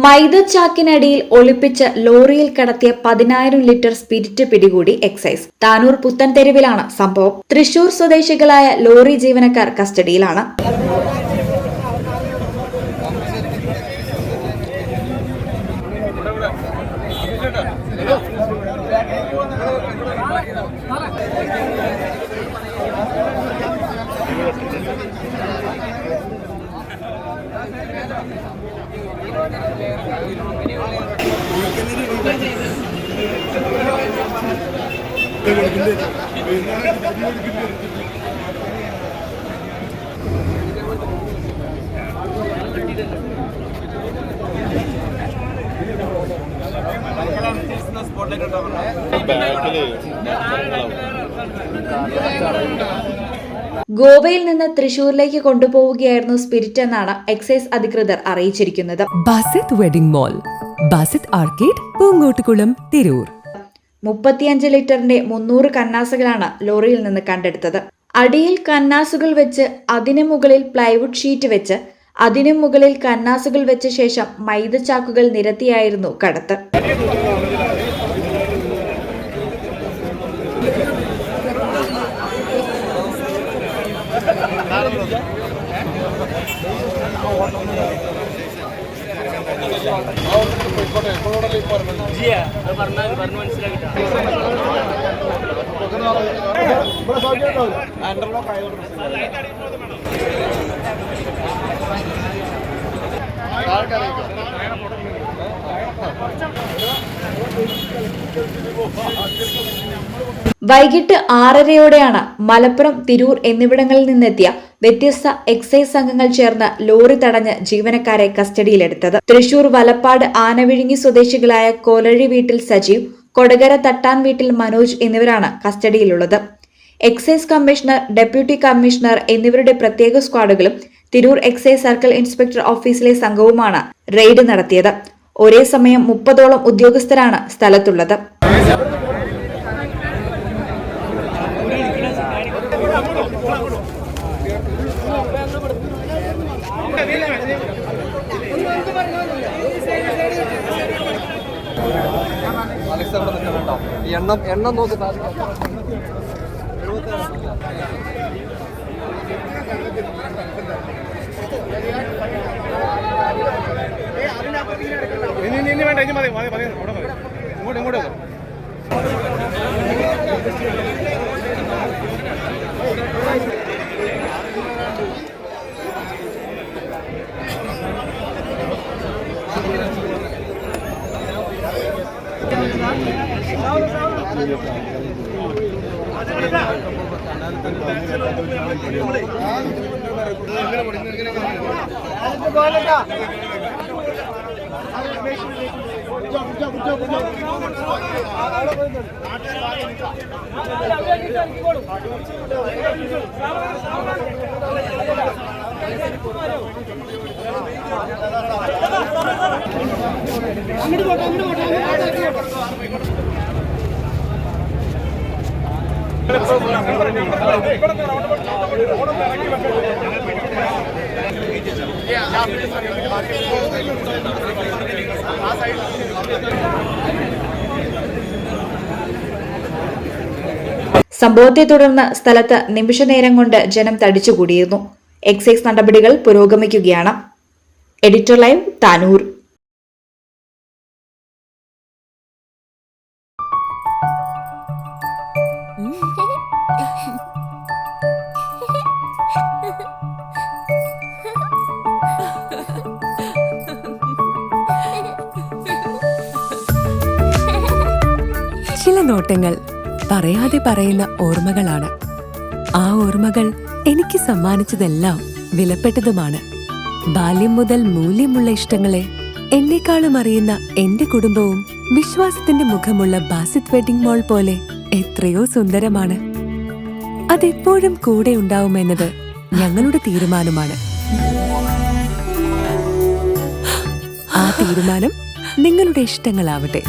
മൈദച്ചാക്കിനടിയിൽ ഒളിപ്പിച്ച് ലോറിയിൽ കടത്തിയ 10,000 ലിറ്റർ സ്പിരിറ്റ് പിടികൂടി എക്സൈസ്. താനൂർ പുത്തൻതെരുവിലാണ് സംഭവം. തൃശൂർ സ്വദേശികളായ ലോറി ജീവനക്കാർ കസ്റ്റഡിയിലാണ്. ഗോവയിൽ നിന്ന് തൃശൂരിലേക്ക് കൊണ്ടുപോവുകയായിരുന്നു സ്പിരിറ്റ് എന്നാണ് എക്സൈസ് അധികൃതർ അറിയിച്ചിരിക്കുന്നത്. Basith wedding mall, Basith arcade, Poonkottukulam, Tirur. 35 ലിറ്ററിന്റെ 300 കന്നാസുകളാണ് ലോറിയിൽ നിന്ന് കണ്ടെടുത്തത്. അടിയിൽ കന്നാസുകൾ വെച്ച് അതിനു മുകളിൽ പ്ലൈവുഡ് ഷീറ്റ് വെച്ച് അതിനു മുകളിൽ കന്നാസുകൾ വെച്ച ശേഷം മൈദച്ചാക്കുകൾ നിരത്തിയായിരുന്നു കടത്ത്. വൈകിട്ട് 6:30-യോടെയാണ് മലപ്പുറം, തിരൂർ എന്നിവിടങ്ങളിൽ നിന്നെത്തിയ വ്യത്യസ്ത എക്സൈസ് സംഘങ്ങൾ ചേർന്ന് ലോറി തടഞ്ഞ് ജീവനക്കാരെ കസ്റ്റഡിയിലെടുത്തത്. തൃശൂർ വലപ്പാട് ആനവിഴുങ്ങി സ്വദേശികളായ കോലഴി വീട്ടിൽ സജീവ്, കൊടകര തട്ടാൻ വീട്ടിൽ മനോജ് എന്നിവരാണ് കസ്റ്റഡിയിലുള്ളത്. എക്സൈസ് കമ്മീഷണർ, ഡെപ്യൂട്ടി കമ്മീഷണർ എന്നിവരുടെ പ്രത്യേക സ്ക്വാഡുകളും തിരൂർ എക്സൈസ് സർക്കിൾ ഇൻസ്പെക്ടർ ഓഫീസിലെ സംഘവുമാണ് റെയ്ഡ് നടത്തിയത്. ഒരേ സമയം 30ഓളം ഉദ്യോഗസ്ഥരാണ് സ്ഥലത്തുള്ളത്. എണ്ണം നോക്കി വേണ്ട, ഇനി മതി മതി മതി ഇങ്ങോട്ട് ഇങ്ങോട്ട് സംഭവത്തെ തുടർന്ന് സ്ഥലത്ത് നിമിഷനേരം കൊണ്ട് ജനം തടിച്ചുകൂടിയിരുന്നു. എക്സൈസ് നടപടികൾ പുരോഗമിക്കുകയാണ്. Editor live, Tanur. ചില നോട്ടങ്ങൾ പറയാതെ പറയുന്ന ഓർമ്മകളാണ്. ആ ഓർമ്മകൾ എനിക്ക് സമ്മാനിച്ചതെല്ലാം വിലപ്പെട്ടതുമാണ്. ബാല്യം മുതൽ മൂല്യമുള്ള ഇഷ്ടങ്ങളെ എന്നെക്കാളും അറിയുന്ന എന്റെ കുടുംബവും വിശ്വാസത്തിന്റെ മുഖമുള്ള ബാസിത് വെഡിംഗ് മാൾ പോലെ എത്രയോ സുന്ദരമാണ്. അതെപ്പോഴും കൂടെ ഉണ്ടാവുമെന്നത് ഞങ്ങളുടെ തീരുമാനമാണ്. ആ തീരുമാനം നിങ്ങളുടെ ഇഷ്ടങ്ങളാവട്ടെ.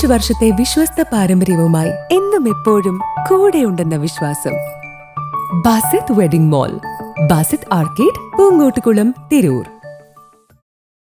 25 വർഷത്തെ വിശ്വസ്ത പാരമ്പര്യവുമായി എന്നും എപ്പോഴും കൂടെയുണ്ടെന്ന വിശ്വാസം. Basith wedding mall, Basith arcade, Poonkottukulam, Tirur.